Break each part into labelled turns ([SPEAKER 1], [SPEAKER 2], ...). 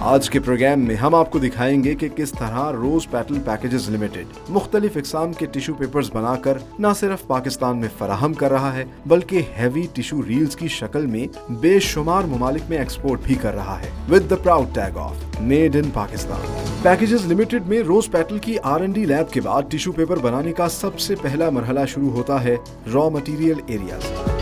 [SPEAKER 1] आज के प्रोग्राम में हम आपको दिखाएंगे कि किस तरह रोज पेटल पैकेजेस लिमिटेड मुख्तलिफ इकसाम के टिश्यू पेपर्स बनाकर न सिर्फ पाकिस्तान में फराहम कर रहा है बल्कि हैवी टिश्यू रील्स की शक्ल में बेशुमार ममालिक में एक्सपोर्ट भी कर रहा है with the proud tag of made in Pakistan. Packages limited में रोज पेटल की R&D लैब के बाद टिश्यू पेपर बनाने का सबसे पहला मरहला शुरू होता है रॉ मटेरियल एरिया से।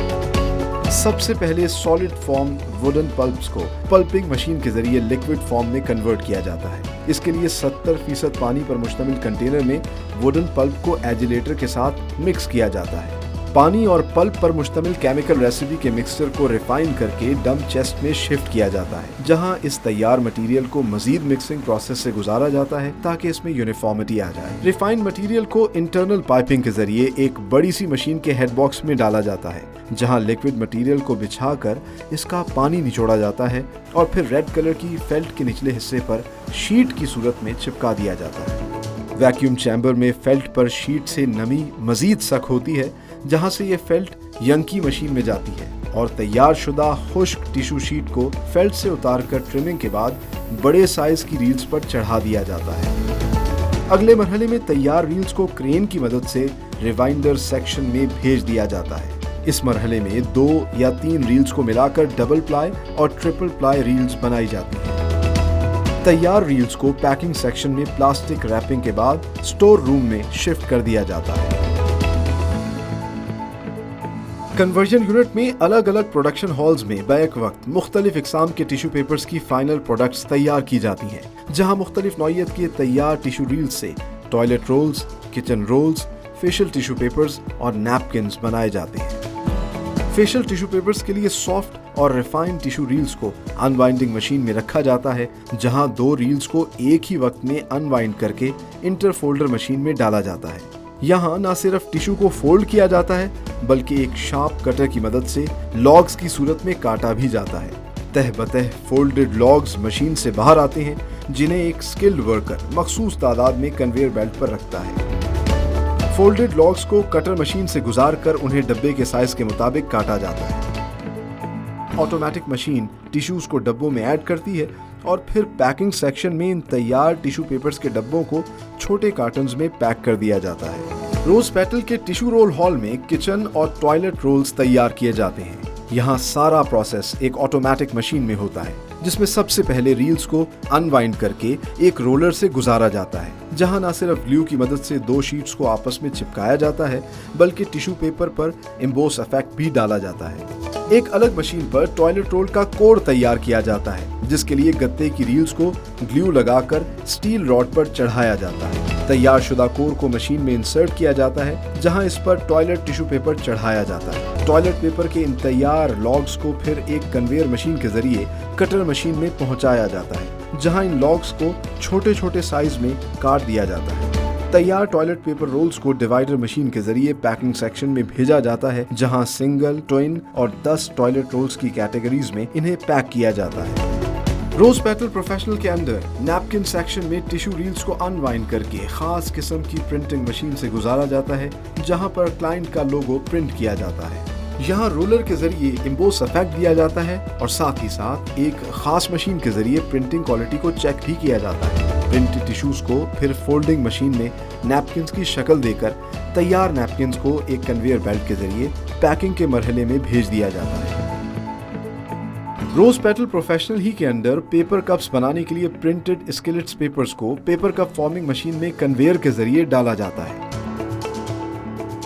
[SPEAKER 1] सबसे पहले सॉलिड फॉर्म वुडन पल्प्स को पल्पिंग मशीन के जरिए लिक्विड फॉर्म में कन्वर्ट किया जाता है। इसके लिए 70% पानी पर मुश्तमिल कंटेनर में वुडन पल्प को एजिलेटर के साथ मिक्स किया जाता है। पानी और पल्प पर मुश्तमिल केमिकल रेसिपी के मिक्सचर को रिफाइन करके डम चेस्ट में शिफ्ट किया जाता है, जहां इस तैयार मटेरियल को मजीद मिक्सिंग प्रोसेस से गुजारा जाता है ताकि इसमें यूनिफॉर्मिटी आ जाए। रिफाइंड मटेरियल को इंटरनल पाइपिंग के जरिए एक बड़ी सी मशीन के हेड बॉक्स में डाला जाता है, जहां लिक्विड मटेरियल को बिछाकर इसका पानी निचोड़ा जाता है और फिर रेड कलर की फेल्ट के निचले हिस्से पर शीट की सूरत में चिपका दिया जाता है। वैक्यूम चैम्बर में फेल्ट पर शीट से नमी मजीद सख्त होती है, जहां से ये फेल्ट यंकी मशीन में जाती है और तैयार शुदा खुश्क टिश्यू शीट को फेल्ट से उतारकर ट्रिमिंग के बाद बड़े साइज की रील्स पर चढ़ा दिया जाता है। अगले मरहले में तैयार रील्स को क्रेन की मदद से रिवाइंडर सेक्शन में भेज दिया जाता है। इस मरहले में 2 या 3 रील्स को मिलाकर डबल प्लाई और ट्रिपल प्लाई रील्स बनाई जाती है। तैयार रील्स को पैकिंग सेक्शन में प्लास्टिक रैपिंग के बाद स्टोर रूम में शिफ्ट कर दिया जाता है। कन्वर्जन यूनिट में अलग अलग प्रोडक्शन हॉल्स में बैक वक्त मुख्तलिफ इकसाम के टिश्यू पेपर्स की फाइनल प्रोडक्ट्स तैयार की जाती हैं, जहां मुख्तलिफ नौइयत के तैयार टिश्यू रील्स से toilet rolls, kitchen rolls, facial tissue papers और नैपकिन्स बनाए जाते हैं। फेशियल टिश्यू पेपर्स के लिए सॉफ्ट और रिफाइंड टिश्यू रील्स को अनवाइंडिंग मशीन में रखा जाता है, जहां 2 रील्स को एक ही वक्त में अनवाइंड करके इंटरफोल्डर मशीन में डाला जाता है। यहाँ न सिर्फ टिश्यू को फोल्ड किया जाता है बल्कि एक शार्प कटर की मदद से लॉग्स की सूरत में काटा भी जाता है। तह बतह फोल्डेड लॉग्स मशीन से बाहर आते हैं, जिन्हें एक स्किल्ड वर्कर मखसूस तादाद में कन्वेयर बेल्ट पर रखता है। फोल्डेड लॉग्स को कटर मशीन से गुजार कर उन्हें डब्बे के साइज के मुताबिक काटा जाता है। ऑटोमेटिक मशीन टिश्यूज को डब्बों में ऐड करती है और फिर पैकिंग सेक्शन में इन तैयार टिश्यू पेपर्स के डब्बों को छोटे कार्टन्स में पैक कर दिया जाता है। रोज पेटल के टिश्यू रोल हॉल में किचन और टॉयलेट रोल्स तैयार किए जाते हैं। यहाँ सारा प्रोसेस एक ऑटोमेटिक मशीन में होता है, जिसमें सबसे पहले रील्स को अनवाइंड करके एक रोलर से गुजारा जाता है, जहां न सिर्फ ग्लू की मदद से 2 शीट्स को आपस में चिपकाया जाता है बल्कि टिश्यू पेपर पर एम्बोस इफेक्ट भी डाला जाता है। एक अलग मशीन पर टॉयलेट रोल का कोड तैयार किया जाता है, जिसके लिए गत्ते की रील्स को ग्लू लगाकर स्टील रॉड पर चढ़ाया जाता है। तैयार शुदा कोर को मशीन में इंसर्ट किया जाता है, जहां इस पर टॉयलेट टिश्यू पेपर चढ़ाया जाता है। टॉयलेट पेपर के इन तैयार लॉग्स को फिर एक कन्वेयर मशीन के जरिए कटर मशीन में पहुंचाया जाता है, जहां इन लॉग्स को छोटे छोटे साइज में काट दिया जाता है। तैयार टॉयलेट पेपर रोल्स को डिवाइडर मशीन के जरिए पैकिंग सेक्शन में भेजा जाता है, जहां सिंगल, ट्विन और 10 टॉयलेट रोल्स की कैटेगरीज में इन्हें पैक किया जाता है। रोज पेटल प्रोफेशनल के अंदर नैपकिन सेक्शन में टिश्यू रील्स को अनवाइंड करके खास किस्म की प्रिंटिंग मशीन से गुजारा जाता है, जहां पर क्लाइंट का लोगो प्रिंट किया जाता है। यहाँ रोलर के जरिए एम्बोस इफेक्ट दिया जाता है और साथ ही साथ एक खास मशीन के जरिए प्रिंटिंग क्वालिटी को चेक भी किया जाता है। प्रिंटेड टिश्यूज को फिर फोल्डिंग मशीन में नैपकिन्स की शक्ल देकर तैयार नैपकिन्स को एक कन्वेयर बेल्ट के जरिए पैकिंग के मरहले में भेज दिया जाता है। रोज पेटल प्रोफेशनल ही के अंदर पेपर कप्स बनाने के लिए प्रिंटेड स्किलेट्स पेपर्स को पेपर कप फॉर्मिंग मशीन में कन्वेयर के जरिए डाला जाता है।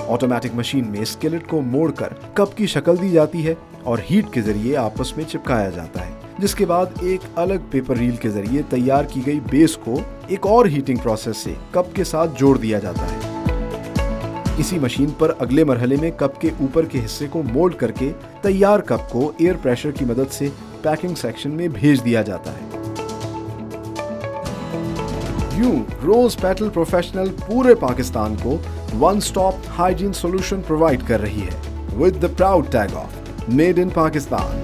[SPEAKER 1] ऑटोमेटिक मशीन में स्किलेट को मोड़कर कप की शक्ल दी जाती है और हीट के जरिए आपस में चिपकाया जाता है, जिसके बाद एक अलग पेपर रील के जरिए तैयार की गई बेस को एक और हीटिंग प्रोसेस से कप के साथ जोड़ दिया जाता है। इसी मशीन पर अगले मरहले में कप के ऊपर के हिस्से को मोल्ड करके तैयार कप को एयर प्रेशर की मदद से पैकिंग सेक्शन में भेज दिया जाता है। यूं रोज पेटल प्रोफेशनल पूरे पाकिस्तान को one stop hygiene solution provide कर रही है with the proud tag of made in Pakistan.